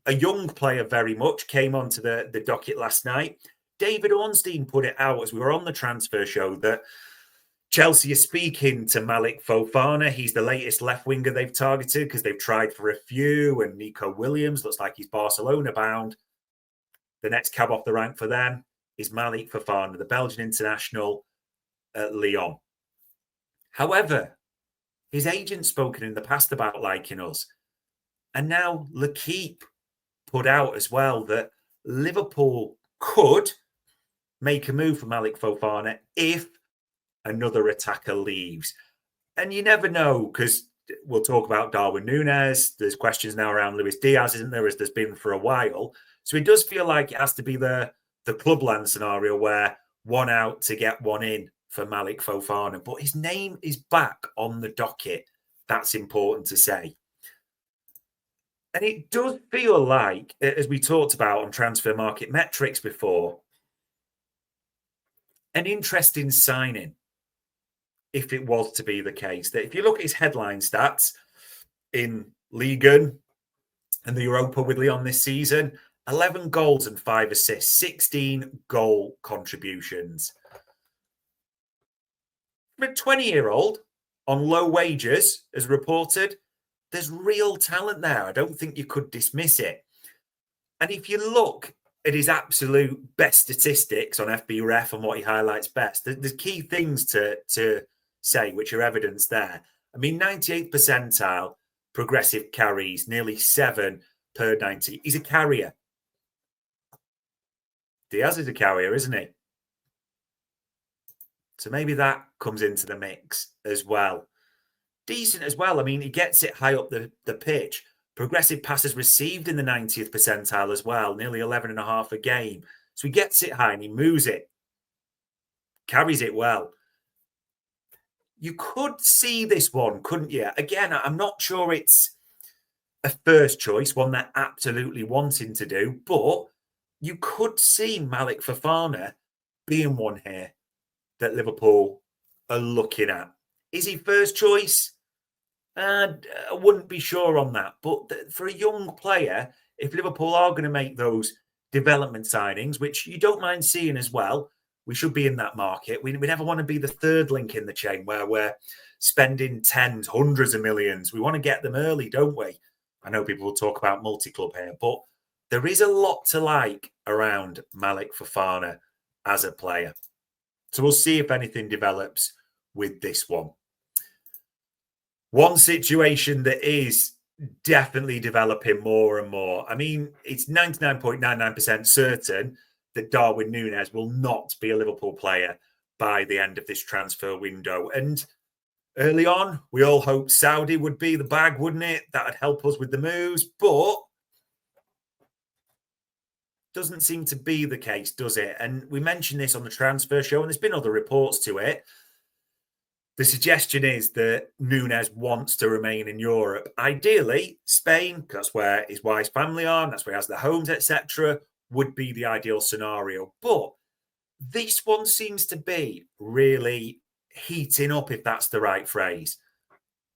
a young player very much, came onto the docket last night. David Ornstein put it out as we were on the transfer show that Chelsea is speaking to Malick Fofana. He's the latest left winger they've targeted because they've tried for a few, and Nico Williams looks like he's Barcelona bound. The next cab off the rank for them is Malick Fofana, the Belgian international at Lyon. However, his agent's spoken in the past about liking us. And now L'Équipe put out as well that Liverpool could make a move for Malick Fofana if another attacker leaves. And you never know, because we'll talk about Darwin Nunez. There's questions now around Luis Diaz, isn't there, as there's been for a while. So it does feel like it has to be the clubland scenario where one out to get one in for Malick Fofana. But his name is back on the docket. That's important to say. And it does feel like, as we talked about on transfer market metrics before, an interesting signing, if it was to be the case. That if you look at his headline stats in Ligue 1 and the Europa with Lyon this season, 11 goals and 5 assists, 16 goal contributions. For a 20-year-old on low wages, as reported, there's real talent there. I don't think you could dismiss it. And if you look at his absolute best statistics on FBref and what he highlights best, there's key things to say, which are evidence there. I mean, 98th percentile progressive carries, nearly 7 per 90. He's a carrier. Diaz is a carrier, isn't he? So maybe that comes into the mix as well. Decent as well. I mean, he gets it high up the pitch. Progressive passes received in the 90th percentile as well, nearly 11.5 a game. So he gets it high and he moves it, carries it well. You could see this one, couldn't you? Again, I'm not sure it's a first choice, one they're absolutely wanting to do, but you could see Malick Fofana being one here that Liverpool are looking at. Is he first choice? I wouldn't be sure on that. But for a young player, if Liverpool are going to make those development signings, which you don't mind seeing as well, we should be in that market. We never want to be the third link in the chain where we're spending tens, hundreds of millions. We want to get them early, don't we? I know people will talk about multi-club here, but there is a lot to like around Malick Fofana as a player. So we'll see if anything develops with this one. One situation that is definitely developing more and more. I mean, it's 99.99% certain that Darwin Nunez will not be a Liverpool player by the end of this transfer window. And early on, we all hoped Saudi would be the bag, wouldn't it? That would help us with the moves. But doesn't seem to be the case, does it? And we mentioned this on the transfer show, and there's been other reports to it. The suggestion is that Nunez wants to remain in Europe. Ideally, Spain, because that's where his wife's family are, and that's where he has the homes, etc., would be the ideal scenario. But this one seems to be really heating up, if that's the right phrase.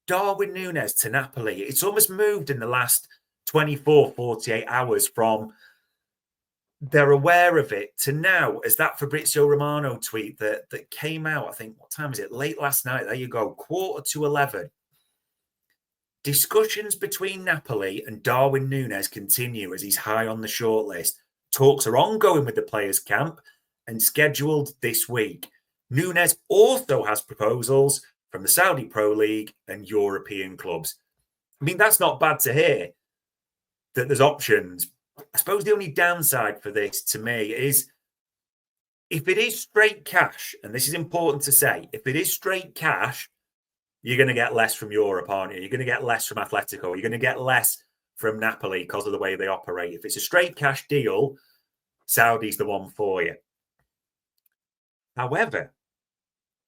Darwin Nunez to Napoli. It's almost moved in the last 24, 48 hours from they're aware of it to now, as that Fabrizio Romano tweet that came out, I think, what time is it? Late last night. There you go, 11:15. Discussions between Napoli and Darwin Nunez continue as he's high on the shortlist. Talks are ongoing with the players' camp and scheduled this week. Nunez also has proposals from the Saudi Pro League and European clubs. I mean, that's not bad to hear that there's options. I suppose the only downside for this to me is if it is straight cash, and this is important to say, if it is straight cash, you're going to get less from Europe, aren't you? You're going to get less from Atletico. You're going to get less from Napoli because of the way they operate. If it's a straight cash deal, Saudi's the one for you. However,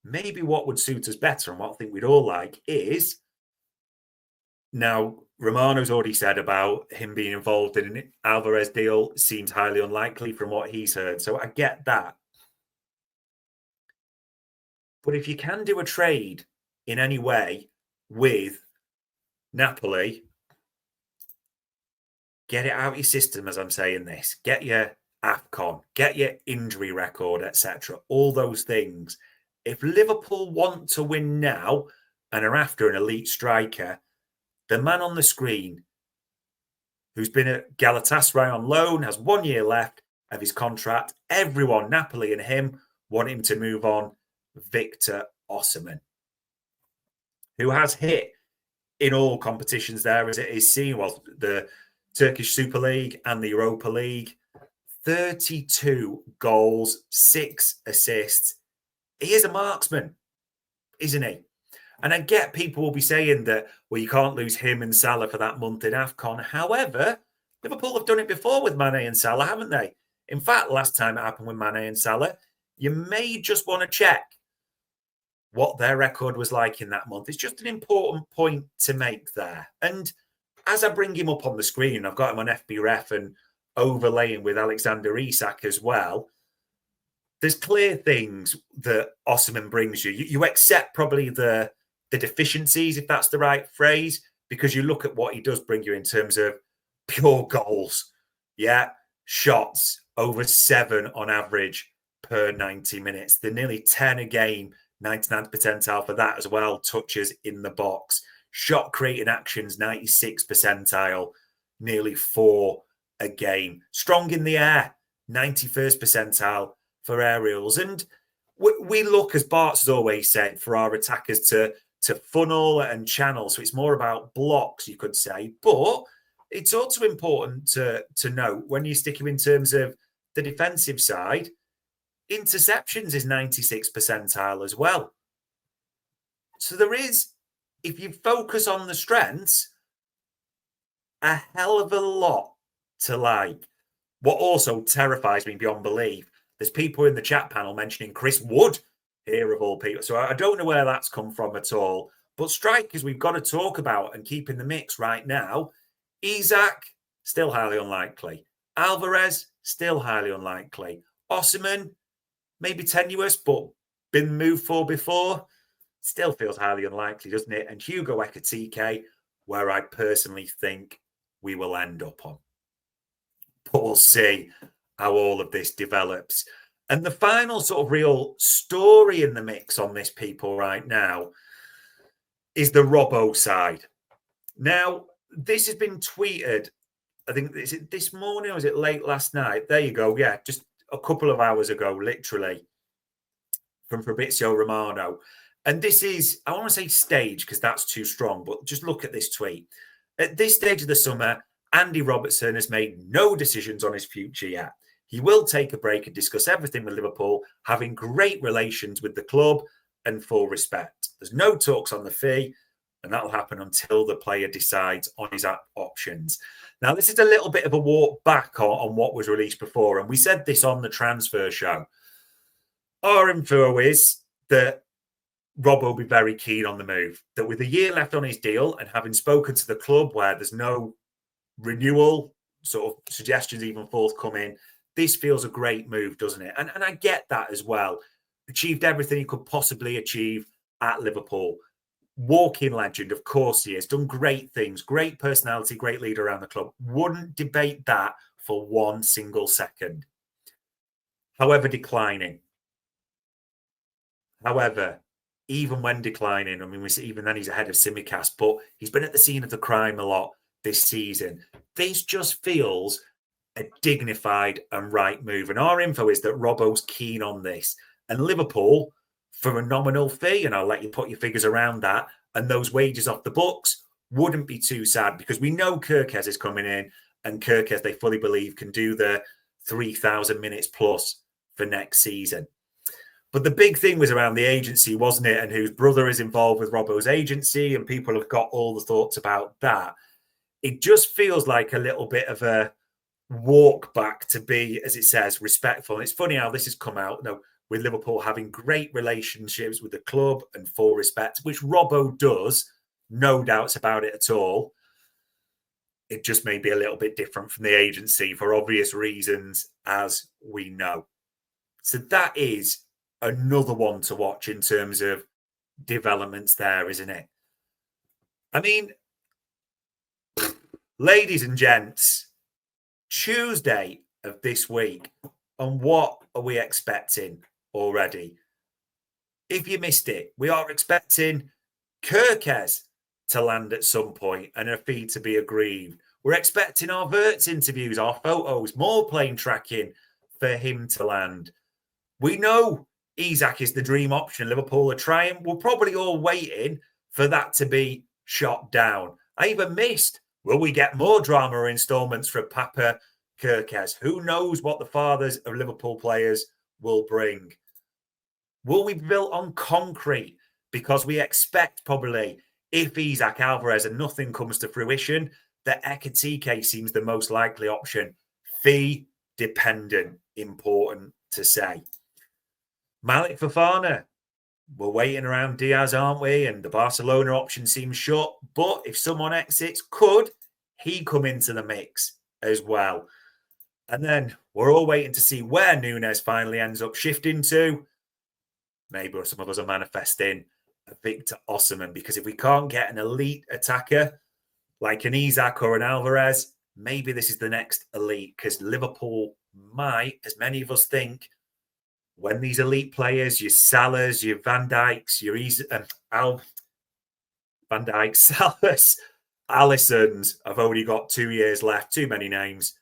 maybe what would suit us better and what I think we'd all like is, now, Romano's already said about him being involved in an Alvarez deal seems highly unlikely from what he's heard. So I get that. But if you can do a trade in any way with Napoli, get it out of your system as I'm saying this. Get your AFCON, get your injury record, etc. All those things. If Liverpool want to win now and are after an elite striker, the man on the screen who's been at Galatasaray on loan, has 1 year left of his contract. Everyone, Napoli and him, want him to move on. Victor Osimhen, who has hit in all competitions there as it is seen, well, the Turkish Super League and the Europa League. 32 goals, 6 assists. He is a marksman, isn't he? And I get people will be saying that, well, you can't lose him and Salah for that month in AFCON. However, Liverpool have done it before with Mane and Salah, haven't they? In fact, last time it happened with Mane and Salah, you may just want to check what their record was like in that month. It's just an important point to make there. And as I bring him up on the screen, I've got him on FBref and overlaying with Alexander Isak as well. There's clear things that Osimhen brings you. You accept probably the deficiencies, if that's the right phrase, because you look at what he does bring you in terms of pure goals. Yeah, shots over 7 on average per 90 minutes. They're nearly 10 a game, 99th percentile for that as well. Touches in the box. Shot creating actions, 96th percentile, nearly 4 a game. Strong in the air, 91st percentile for aerials. And we look, as Bart's has always said, for our attackers to funnel and channel. So it's more about blocks, you could say. But it's also important to note when you stick him in terms of the defensive side, interceptions is 96th percentile as well. So there is, if you focus on the strengths, a hell of a lot to like. What also terrifies me beyond belief, there's people in the chat panel mentioning Chris Wood here of all people. So I don't know where that's come from at all. But strikers we've got to talk about and keep in the mix right now. Isak, still highly unlikely. Alvarez, still highly unlikely. Osimhen, maybe tenuous, but been moved for before. Still feels highly unlikely, doesn't it? And Hugo Ekitike, where I personally think we will end up on. But we'll see how all of this develops. And the final sort of real story in the mix on this, people, right now, is the Robbo side. Now, this has been tweeted, I think, is it this morning or is it late last night? There you go. Yeah, just a couple of hours ago, literally, from Fabrizio Romano. And this is, I want to say stage because that's too strong, but just look at this tweet. At this stage of the summer, Andy Robertson has made no decisions on his future yet. He will take a break and discuss everything with Liverpool, having great relations with the club and full respect. There's no talks on the fee, and that'll happen until the player decides on his options. Now, this is a little bit of a walk back on what was released before, and we said this on the transfer show. Our info is that Rob will be very keen on the move, that with a year left on his deal and having spoken to the club where there's no renewal, sort of suggestions even forthcoming, this feels a great move, doesn't it? And I get that as well. Achieved everything he could possibly achieve at Liverpool. Walking legend, of course he is. Done great things, great personality, great leader around the club. Wouldn't debate that for one single second. However, declining. However, even when declining, I mean, we see even then he's ahead of Tsimikas, but he's been at the scene of the crime a lot this season. This just feels a dignified and right move. And our info is that Robbo's keen on this. And Liverpool, for a nominal fee, and I'll let you put your figures around that, and those wages off the books, wouldn't be too sad because we know Kirkez is coming in, and Kirkez, they fully believe, can do the 3,000 minutes plus for next season. But the big thing was around the agency, wasn't it? And whose brother is involved with Robbo's agency, and people have got all the thoughts about that. It just feels like a little bit of a walk back to be, as it says, respectful. And it's funny how this has come out, with Liverpool having great relationships with the club and full respect, which Robbo does, no doubts about it at all. It just may be a little bit different from the agency for obvious reasons, as we know. So that is another one to watch in terms of developments there, isn't it? I mean, ladies and gents, Tuesday of this week. And what are we expecting already? If you missed it, we are expecting Kirkes to land at some point and a fee to be agreed. We're expecting our Verts interviews, our photos, more plane tracking for him to land. We know Isak is the dream option. Liverpool are trying. We're probably all waiting for that to be shot down. I even missed, will we get more drama installments for Papa Kirkes? Who knows what the fathers of Liverpool players will bring? Will we be built on concrete? Because we expect probably, if Isak Alvarez and nothing comes to fruition, that Ekitike seems the most likely option. Fee dependent, important to say. Malick Fofana, we're waiting around Diaz, aren't we? And the Barcelona option seems short. But if someone exits, could he come into the mix as well? And then we're all waiting to see where Nunez finally ends up shifting to. Maybe some of us are manifesting a Victor Osimhen, because if we can't get an elite attacker like an Isak or an Alvarez, maybe this is the next elite, because Liverpool might, as many of us think, when these elite players, your Salahs, your Van Dijks, your Van Dijk, Salahs, Alissons have only got 2 years left, too many names.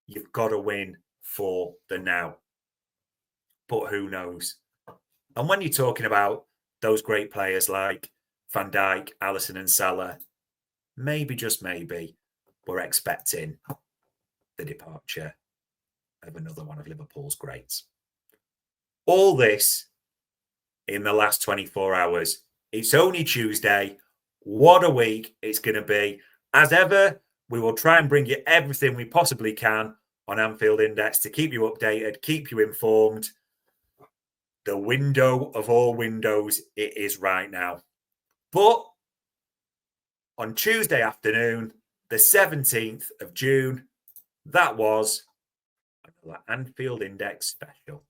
You've got to win for the now. But who knows? And when you're talking about those great players like Van Dijk, Alisson and Salah, maybe, just maybe, we're expecting the departure of another one of Liverpool's greats. All this in the last 24 hours. It's only Tuesday. What a week it's going to be. As ever, we will try and bring you everything we possibly can on Anfield Index to keep you updated, keep you informed. The window of all windows it is right now. But on Tuesday afternoon, the 17th of June, that was another Anfield Index special.